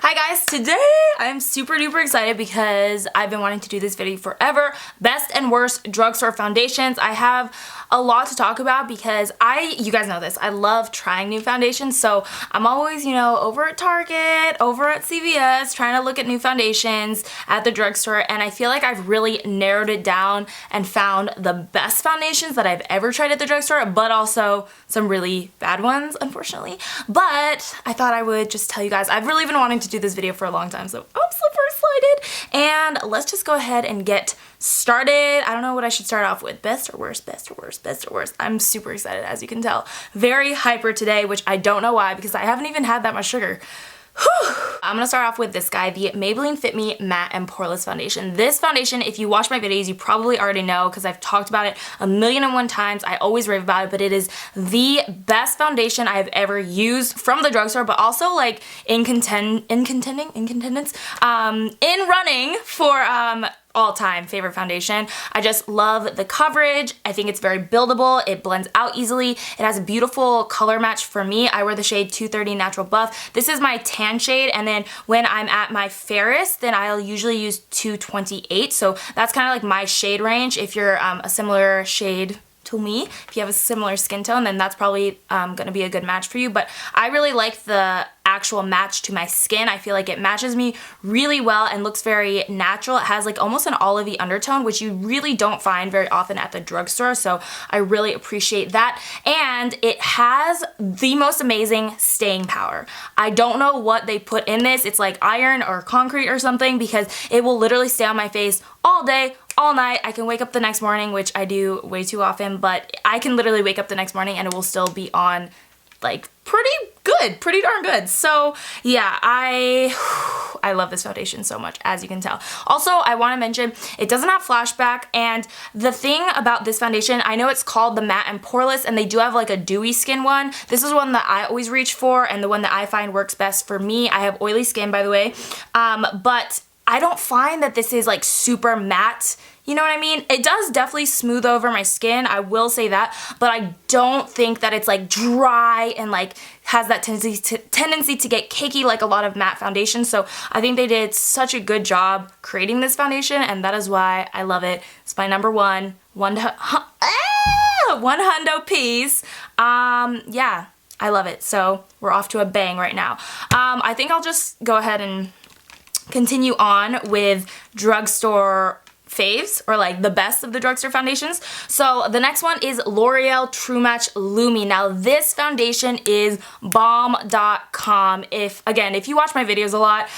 Hi guys, today I'm super duper excited because I've been wanting to do this video forever. Best and worst drugstore foundations. I have a lot to talk about because you guys know this, I love trying new foundations, so I'm always, over at Target, over at CVS, trying to look at new foundations at the drugstore, and I feel like I've really narrowed it down and found the best foundations that I've ever tried at the drugstore, but also some really bad ones, unfortunately. But I thought I would just tell you guys, I've really been wanting to do this video for a long time, so I'm super excited. And let's just go ahead and get started. I don't know what I should start off with. Best or worst, best or worst, best or worst. I'm super excited, as you can tell. Very hyper today, which I don't know why because I haven't even had that much sugar. I'm gonna start off with this guy, the Maybelline Fit Me Matte and Poreless Foundation. This foundation, if you watch my videos, you probably already know because I've talked about it a million and one times. I always rave about it, but it is the best foundation I've ever used from the drugstore, but also like in running for all-time favorite foundation. I just love the coverage. I think it's very buildable. It blends out easily. It has a beautiful color match for me. I wear the shade 230 Natural Buff. This is my tan shade, and then when I'm at my fairest, then I'll usually use 228. So that's kind of like my shade range. If you're a similar shade to me, if you have a similar skin tone, then that's probably gonna be a good match for you. But I really like the actual match to my skin. I feel like it matches me really well and looks very natural. It has like almost an olivey undertone, which you really don't find very often at the drugstore, so I really appreciate that. And it has the most amazing staying power. I don't know what they put in this. It's like iron or concrete or something, because it will literally stay on my face all day, all night. I can wake up the next morning, which I do way too often, but I can literally wake up the next morning and it will still be on like pretty good, pretty darn good. So yeah, I love this foundation so much, as you can tell. Also, I want to mention it doesn't have flashback, and the thing about this foundation, I know it's called the Matte and Poreless, and they do have like a dewy skin one. This is one that I always reach for and the one that I find works best for me. I have oily skin, by the way, but I don't find that this is like super matte. You know what I mean? It does definitely smooth over my skin, I will say that, but I don't think that it's like dry and like has that tendency to get cakey like a lot of matte foundations. So I think they did such a good job creating this foundation, and that is why I love it. It's my number one hundo piece. Yeah, I love it. So we're off to a bang right now. I think I'll just go ahead and continue on with drugstore faves, or like the best of the drugstore foundations. So the next one is L'Oreal True Match Lumi. Now this foundation is bomb.com. If you watch my videos a lot,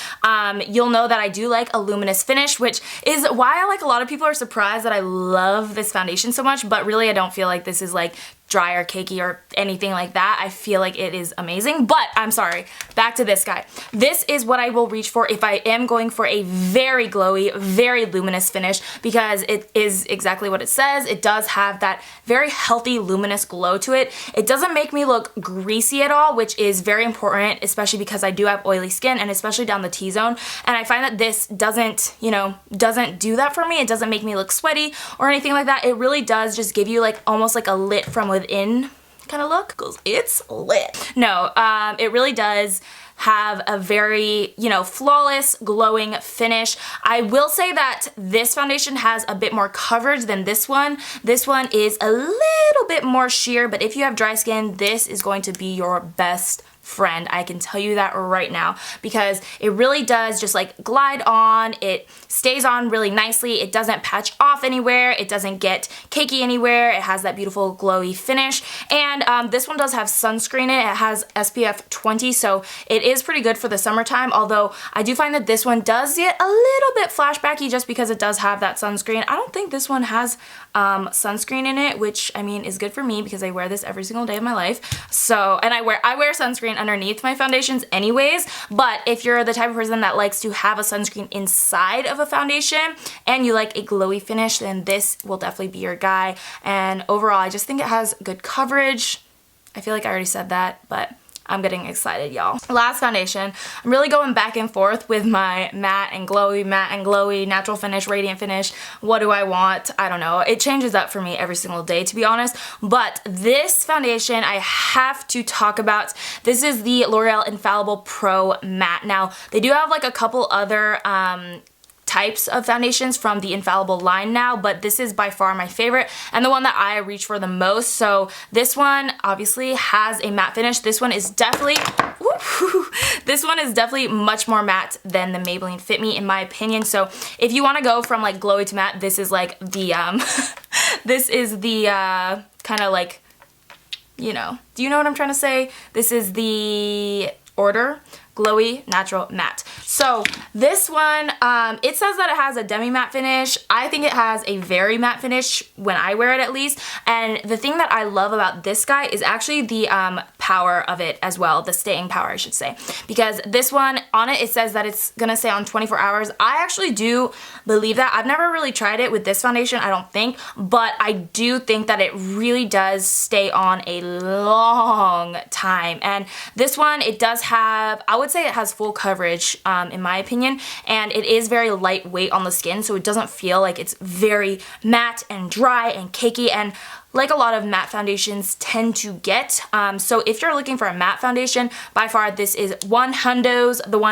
you'll know that I do like a luminous finish, which is why I like a lot of people are surprised that I love this foundation so much, but really I don't feel like this is like dry or cakey or anything like that. I feel like it is amazing, but I'm sorry. Back to this guy. This is what I will reach for if I am going for a very glowy, very luminous finish, because it is exactly what it says. It does have that very healthy luminous glow to it. It doesn't make me look greasy at all, which is very important, especially because I do have oily skin, and especially down the T-zone, and I find that this doesn't do that for me. It doesn't make me look sweaty or anything like that. It really does just give you like almost like a lit from within kind of look, because it's lit. No, it really does have a very, flawless, glowing finish. I will say that this foundation has a bit more coverage than this one. This one is a little bit more sheer, but if you have dry skin, this is going to be your best friend. I can tell you that right now, because it really does just like glide on. It stays on really nicely. It doesn't patch off anywhere. It doesn't get cakey anywhere. It has that beautiful glowy finish. And this one does have sunscreen in it. It has SPF 20, so it is pretty good for the summertime, although I do find that this one does get a little bit flashbacky just because it does have that sunscreen. I don't think this one has sunscreen in it, which I mean is good for me because I wear this every single day of my life. So, and I wear sunscreen underneath my foundations anyways, but if you're the type of person that likes to have a sunscreen inside of a foundation and you like a glowy finish, then this will definitely be your guy. And overall, I just think it has good coverage. I feel like I already said that, but I'm getting excited, y'all. Last foundation. I'm really going back and forth with my matte and glowy, natural finish, radiant finish. What do I want? I don't know. It changes up for me every single day, to be honest. But this foundation I have to talk about. This is the L'Oreal Infallible Pro Matte. Now, they do have like a couple other types of foundations from the Infallible line now, but this is by far my favorite and the one that I reach for the most. So this one obviously has a matte finish. This one is definitely much more matte than the Maybelline Fit Me in my opinion. So if you want to go from like glowy to matte, this is like the this is the kind of like, you know, do you know what I'm trying to say? This is the order. Glowy, natural, matte. So this one, it says that it has a demi-matte finish. I think it has a very matte finish when I wear it at least. And the thing that I love about this guy is actually the power of it as well, the staying power I should say. Because this one, on it, it says that it's gonna stay on 24 hours. I actually do believe that. I've never really tried it with this foundation, I don't think, but I do think that it really does stay on a long time. And this one, it does have, I would say it has full coverage in my opinion, and it is very lightweight on the skin, so it doesn't feel like it's very matte and dry and cakey and like a lot of matte foundations tend to get. So if you're looking for a matte foundation, by far this is the one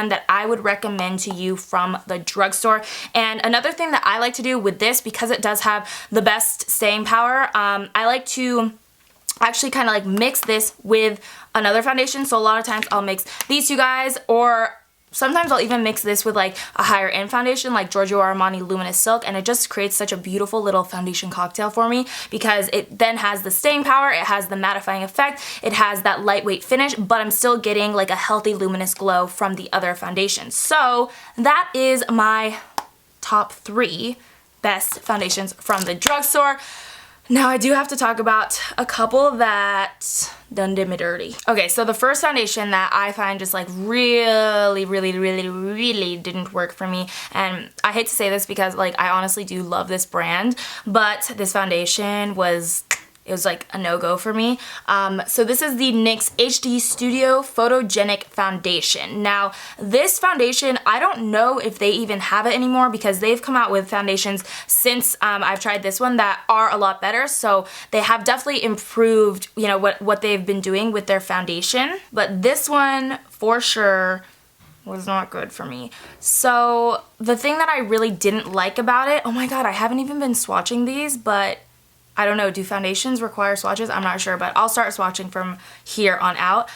that I would recommend to you from the drugstore. And another thing that I like to do with this, because it does have the best staying power, I like to actually kind of like mix this with another foundation. So a lot of times I'll mix these two guys, or sometimes I'll even mix this with like a higher end foundation like Giorgio Armani Luminous Silk, and it just creates such a beautiful little foundation cocktail for me because it then has the staying power, it has the mattifying effect, it has that lightweight finish, but I'm still getting like a healthy luminous glow from the other foundations. So that is my top 3 best foundations from the drugstore. Now I do have to talk about a couple that done did me dirty. Okay, so the first foundation that I find just like really didn't work for me, and I hate to say this because like I honestly do love this brand, but this foundation was like a no-go for me. So this is the NYX HD Studio Photogenic Foundation. Now, this foundation, I don't know if they even have it anymore because they've come out with foundations since I've tried this one that are a lot better. So they have definitely improved, you know, what they've been doing with their foundation. But this one, for sure, was not good for me. So the thing that I really didn't like about it, oh my god, I haven't even been swatching these, but I don't know, do foundations require swatches? I'm not sure, but I'll start swatching from here on out.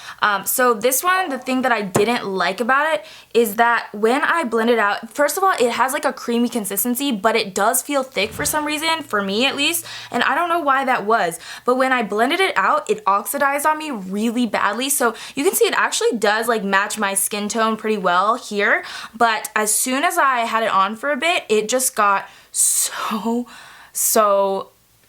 So this one, the thing that I didn't like about it is that when I blend it out, first of all, it has like a creamy consistency, but it does feel thick for some reason, for me at least, and I don't know why that was. But when I blended it out, it oxidized on me really badly. So you can see it actually does like match my skin tone pretty well here, but as soon as I had it on for a bit, it just got so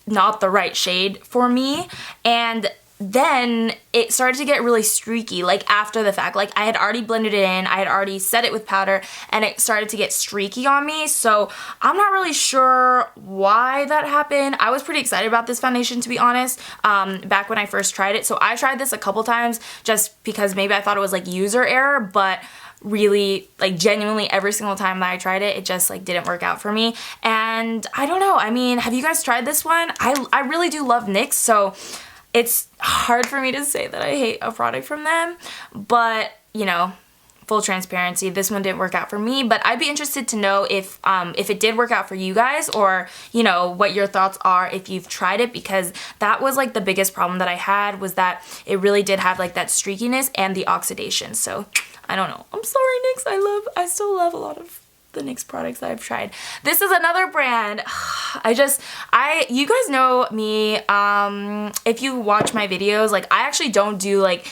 not the right shade for me, and then it started to get really streaky like after the fact. Like I had already blended it in, I had already set it with powder, and it started to get streaky on me. So I'm not really sure why that happened. I was pretty excited about this foundation, to be honest, back when I first tried it. So I tried this a couple times just because maybe I thought it was like user error, but really, like genuinely every single time that I tried it, it just like didn't work out for me. And I don't know, I mean, have you guys tried this one? I really do love NYX, so it's hard for me to say that I hate a product from them, but you know, full transparency, this one didn't work out for me. But I'd be interested to know if it did work out for you guys, or you know, what your thoughts are if you've tried it, because that was like the biggest problem that I had, was that it really did have like that streakiness and the oxidation. So I don't know. I'm sorry, NYX. I still love a lot of the NYX products that I've tried. This is another brand. You guys know me. If you watch my videos, like I actually don't do like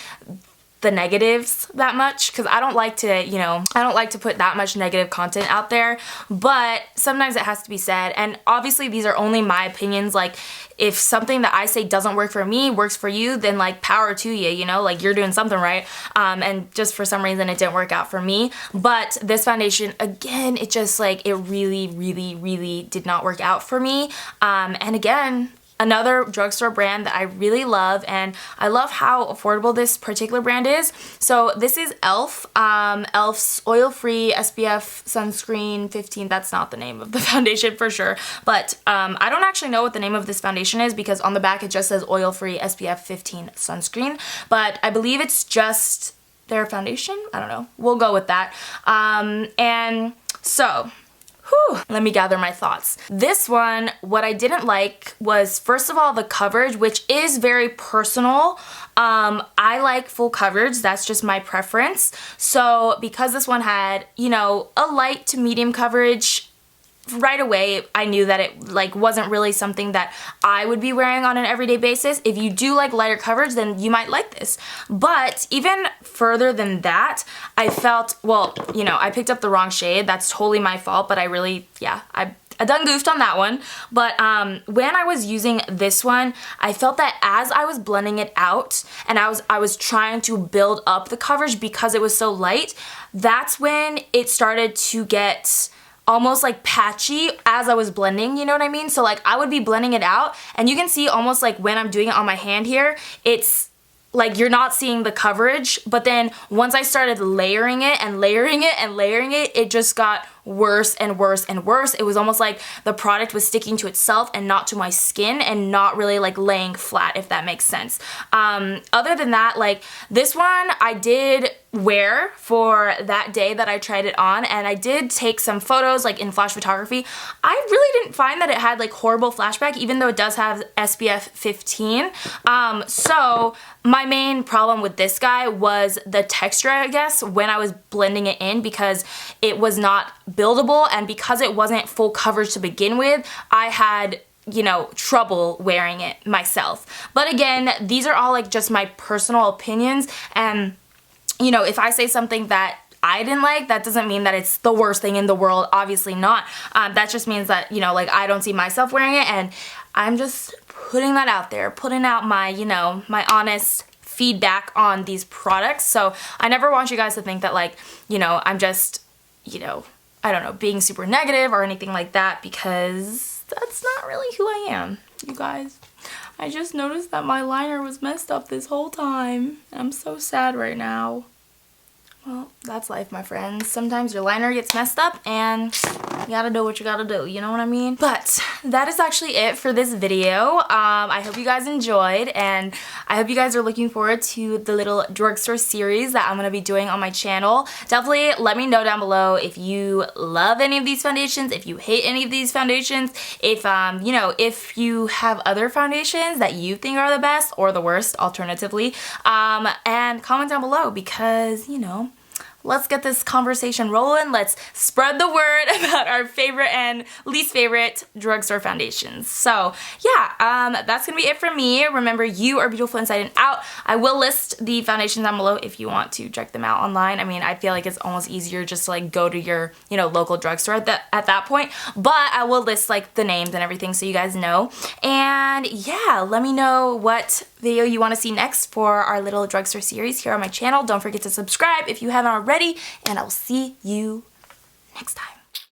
the negatives that much because I don't like to, you know, I don't like to put that much negative content out there, but sometimes it has to be said. And obviously these are only my opinions. Like if something that I say doesn't work for me works for you, then like power to you, you know, like you're doing something right. And just for some reason it didn't work out for me. But this foundation, again, it just like, it really did not work out for me. And again, another drugstore brand that I really love, and I love how affordable this particular brand is. So this is e.l.f. e.l.f.'s oil-free SPF sunscreen 15. That's not the name of the foundation for sure, but I don't actually know what the name of this foundation is because on the back it just says oil-free SPF 15 sunscreen, but I believe it's just their foundation. I don't know. We'll go with that. And so let me gather my thoughts. This one, what I didn't like was, first of all, the coverage, which is very personal. I like full coverage. That's just my preference. So because this one had, you know, a light to medium coverage, right away I knew that it like wasn't really something that I would be wearing on an everyday basis. If you do like lighter coverage, then you might like this. But even further than that, I felt, well, you know, I picked up the wrong shade. That's totally my fault, but I really, yeah, I done goofed on that one. But when I was using this one, I felt that as I was blending it out and I was trying to build up the coverage because it was so light, that's when it started to get almost like patchy as I was blending, you know what I mean? So like I would be blending it out and you can see almost like when I'm doing it on my hand here, it's like you're not seeing the coverage, but then once I started layering it and layering it and layering it, it just got worse and worse and worse. It was almost like the product was sticking to itself and not to my skin and not really like laying flat, if that makes sense. Other than that, like this one I did wear for that day that I tried it on, and I did take some photos like in flash photography. I really didn't find that it had like horrible flashback, even though it does have SPF 15. So my main problem with this guy was the texture, I guess, when I was blending it in, because it was not buildable, and because it wasn't full coverage to begin with, I had, you know, trouble wearing it myself. But again, these are all like just my personal opinions, and you know, if I say something that I didn't like, that doesn't mean that it's the worst thing in the world. Obviously not. That just means that, you know, like I don't see myself wearing it, and I'm just putting that out there, putting out my, you know, my honest feedback on these products. So I never want you guys to think that like, you know, I'm just, you know, I don't know, being super negative or anything like that, because that's not really who I am, you guys. I just noticed that my liner was messed up this whole time. I'm so sad right now. Well, that's life, my friends. Sometimes your liner gets messed up and you gotta do what you gotta do, you know what I mean? But that is actually it for this video. I hope you guys enjoyed, and I hope you guys are looking forward to the little drugstore series that I'm gonna be doing on my channel. Definitely let me know down below if you love any of these foundations, if you hate any of these foundations, if you know, if you have other foundations that you think are the best or the worst alternatively, and comment down below, because, you know, let's get this conversation rolling. Let's spread the word about our favorite and least favorite drugstore foundations. So yeah, that's gonna be it from me. Remember, you are beautiful inside and out. I will list the foundations down below if you want to check them out online. I mean, I feel like it's almost easier just to like go to your, you know, local drugstore at that point. But I will list like the names and everything so you guys know. And yeah, let me know what video you want to see next for our little drugstore series here on my channel. Don't forget to subscribe if you haven't already, and I'll see you next time.